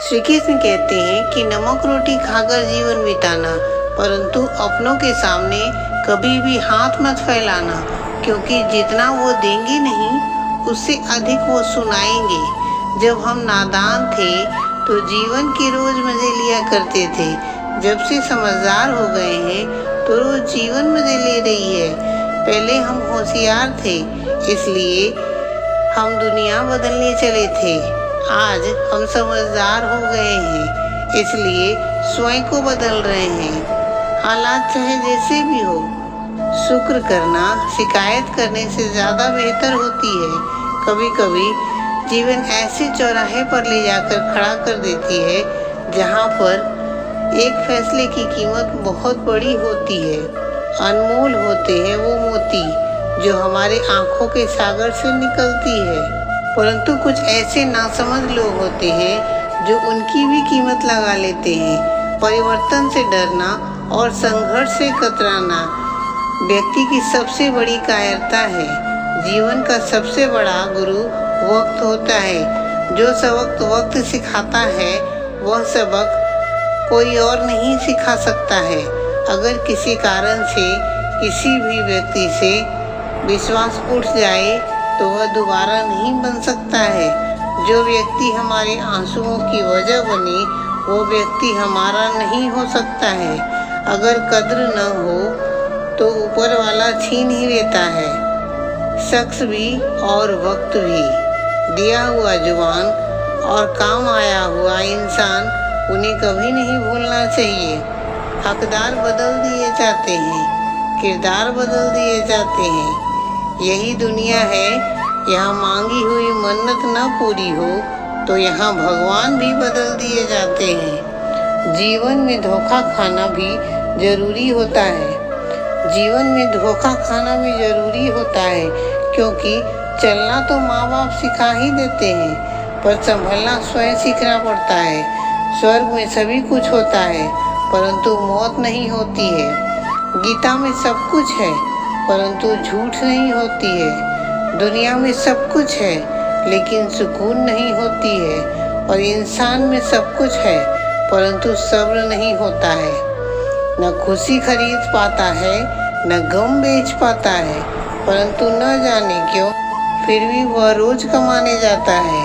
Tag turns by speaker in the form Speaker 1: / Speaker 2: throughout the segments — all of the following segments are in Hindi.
Speaker 1: श्री कृष्ण कहते हैं कि नमक रोटी खाकर जीवन बिताना, परंतु अपनों के सामने कभी भी हाथ मत फैलाना, क्योंकि जितना वो देंगे नहीं उससे अधिक वो सुनाएंगे। जब हम नादान थे तो जीवन के रोज मजे लिया करते थे। जब से समझदार हो गए हैं तो रोज जीवन मजे ले रही है। पहले हम होशियार थे, इसलिए हम दुनिया बदलने चले थे। आज हम समझदार हो गए हैं, इसलिए स्वयं को बदल रहे हैं। हालात चाहे जैसे भी हो, शुक्र करना शिकायत करने से ज़्यादा बेहतर होती है। कभी कभी जीवन ऐसे चौराहे पर ले जाकर खड़ा कर देती है जहाँ पर एक फैसले की कीमत बहुत बड़ी होती है। अनमोल होते हैं वो मोती जो हमारे आंखों के सागर से निकलती है, परंतु कुछ ऐसे नासमझ लोग होते हैं जो उनकी भी कीमत लगा लेते हैं। परिवर्तन से डरना और संघर्ष से कतराना व्यक्ति की सबसे बड़ी कायरता है। जीवन का सबसे बड़ा गुरु वक्त होता है। जो सबक वक्त सिखाता है वह सबक कोई और नहीं सिखा सकता है। अगर किसी कारण से किसी भी व्यक्ति से विश्वास उठ जाए तो वह दोबारा नहीं बन सकता है। जो व्यक्ति हमारे आंसुओं की वजह बने वो व्यक्ति हमारा नहीं हो सकता है। अगर कद्र न हो तो ऊपर वाला छीन ही लेता है। शख्स भी और वक्त भी, दिया हुआ जुबान और काम आया हुआ इंसान, उन्हें कभी नहीं भूलना चाहिए। हकदार बदल दिए जाते हैं, किरदार बदल दिए जाते हैं। यही दुनिया है। यहाँ मांगी हुई मन्नत न पूरी हो तो यहाँ भगवान भी बदल दिए जाते हैं। जीवन में धोखा खाना भी जरूरी होता है। जीवन में धोखा खाना भी जरूरी होता है, क्योंकि चलना तो माँ बाप सिखा ही देते हैं, पर संभलना स्वयं सीखना पड़ता है। स्वर्ग में सभी कुछ होता है, परंतु मौत नहीं होती है। गीता में सब कुछ है, परंतु झूठ नहीं होती है। दुनिया में सब कुछ है, लेकिन सुकून नहीं होती है। और इंसान में सब कुछ है, परंतु सब्र नहीं होता है। न खुशी खरीद पाता है, न गम बेच पाता है, परंतु न जाने क्यों फिर भी वह रोज कमाने जाता है।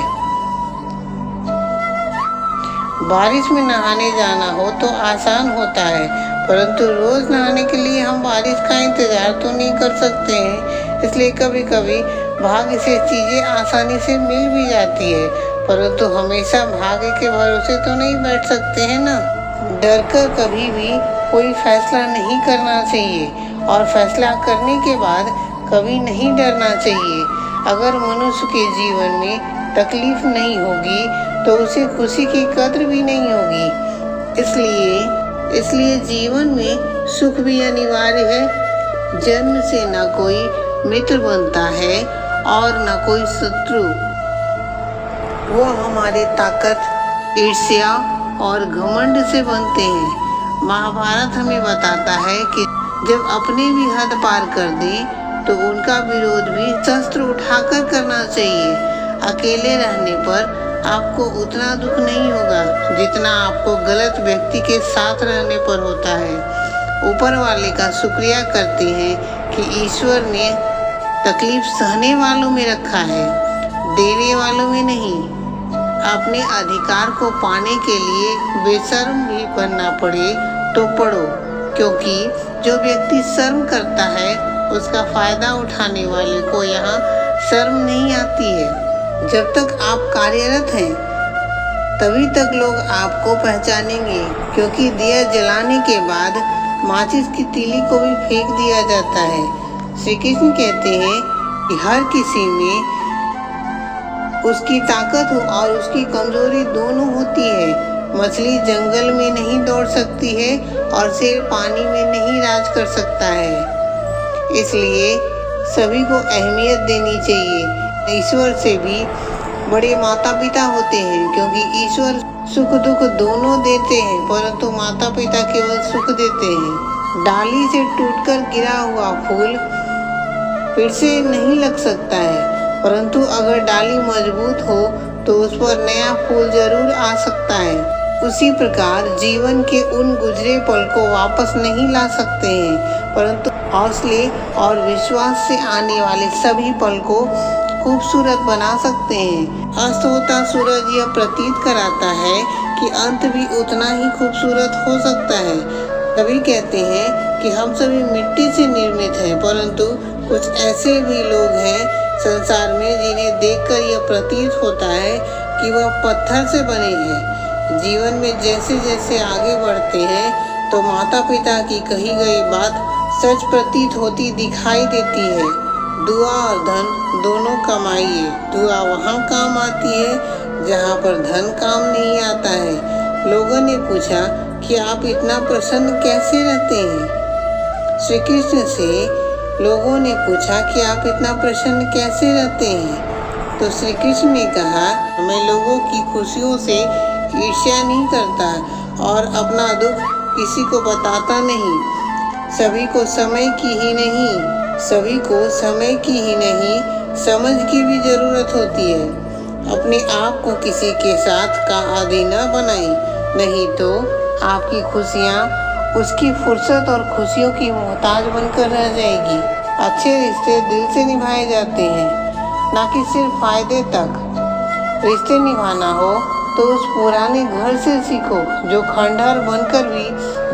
Speaker 1: बारिश में नहाने जाना हो तो आसान होता है, परंतु रोज नहाने के लिए हम बारिश का इंतजार तो नहीं कर सकते हैं। इसलिए कभी कभी भाग्य से चीज़ें आसानी से मिल भी जाती है, परंतु हमेशा भाग्य के भरोसे तो नहीं बैठ सकते हैं ना। डरकर कभी भी कोई फैसला नहीं करना चाहिए, और फैसला करने के बाद कभी नहीं डरना चाहिए। अगर मनुष्य के जीवन में तकलीफ नहीं होगी तो उसे खुशी की कद्र भी नहीं होगी। इसलिए जीवन में सुख भी अनिवार्य है। जन्म से न कोई मित्र बनता है और न कोई शत्रु। वो हमारे ताकत, ईर्ष्या और घमंड से बनते हैं। महाभारत हमें बताता है कि जब अपने भी हद पार कर दें तो उनका विरोध भी शस्त्र उठाकर करना चाहिए। अकेले रहने पर आपको उतना दुख नहीं होगा जितना आपको गलत व्यक्ति के साथ रहने पर होता है। ऊपर वाले का शुक्रिया करते हैं कि ईश्वर ने तकलीफ सहने वालों में रखा है, देने वालों में नहीं। अपने अधिकार को पाने के लिए बेशर्म भी बनना पड़े तो पढ़ो, क्योंकि जो व्यक्ति शर्म करता है उसका फायदा उठाने वाले को यहाँ शर्म नहीं आती है। जब तक आप कार्यरत हैं तभी तक लोग आपको पहचानेंगे, क्योंकि दिया जलाने के बाद माचिस की तीली को भी फेंक दिया जाता है। श्री कृष्ण कहते हैं कि हर किसी में उसकी ताकत और उसकी कमजोरी दोनों होती है। मछली जंगल में नहीं दौड़ सकती है और शेर पानी में नहीं राज कर सकता है। इसलिए सभी को अहमियत देनी चाहिए। ईश्वर से भी बड़े माता पिता होते हैं, क्योंकि ईश्वर सुख दुख दोनों देते हैं, परंतु माता पिता केवल सुख देते हैं। डाली से टूटकर गिरा हुआ फूल फिर से नहीं लग सकता है, परंतु अगर डाली मजबूत हो तो उस पर नया फूल जरूर आ सकता है। उसी प्रकार जीवन के उन गुजरे पल को वापस नहीं ला सकते हैं, परंतु हौसले और विश्वास से आने वाले सभी पल को खूबसूरत बना सकते हैं। अस्त होता सूरज यह प्रतीत कराता है कि अंत भी उतना ही खूबसूरत हो सकता है। कभी कहते हैं कि हम सभी मिट्टी से निर्मित हैं, परंतु कुछ ऐसे भी लोग हैं संसार में जिन्हें देखकर यह प्रतीत होता है कि वह पत्थर से बने हैं। जीवन में जैसे जैसे आगे बढ़ते हैं तो माता पिता की कही गई बात सच प्रतीत होती दिखाई देती है। दुआ और धन दोनों कमाइए। दुआ वहाँ काम आती है जहाँ पर धन काम नहीं आता है। लोगों ने पूछा कि आप इतना प्रसन्न कैसे रहते हैं। श्री कृष्ण से लोगों ने पूछा कि आप इतना प्रसन्न कैसे रहते हैं। तो श्री कृष्ण ने कहा, मैं लोगों की खुशियों से ईर्ष्या नहीं करता और अपना दुख किसी को बताता नहीं। सभी को समय की ही नहीं समझ की भी जरूरत होती है। अपने आप को किसी के साथ का आदी न बनाएं, नहीं तो आपकी खुशियाँ उसकी फुर्सत और खुशियों की मोहताज बनकर रह जाएगी। अच्छे रिश्ते दिल से निभाए जाते हैं, ना कि सिर्फ फायदे तक। रिश्ते निभाना हो तो उस पुराने घर से सीखो जो खंडहर बनकर भी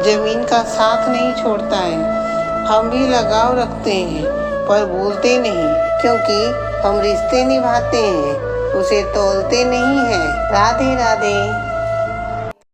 Speaker 1: जमीन का साथ नहीं छोड़ता है। हम भी लगाव रखते हैं पर बोलते नहीं, क्योंकि हम रिश्ते निभाते हैं, उसे तोलते नहीं हैं। राधे राधे।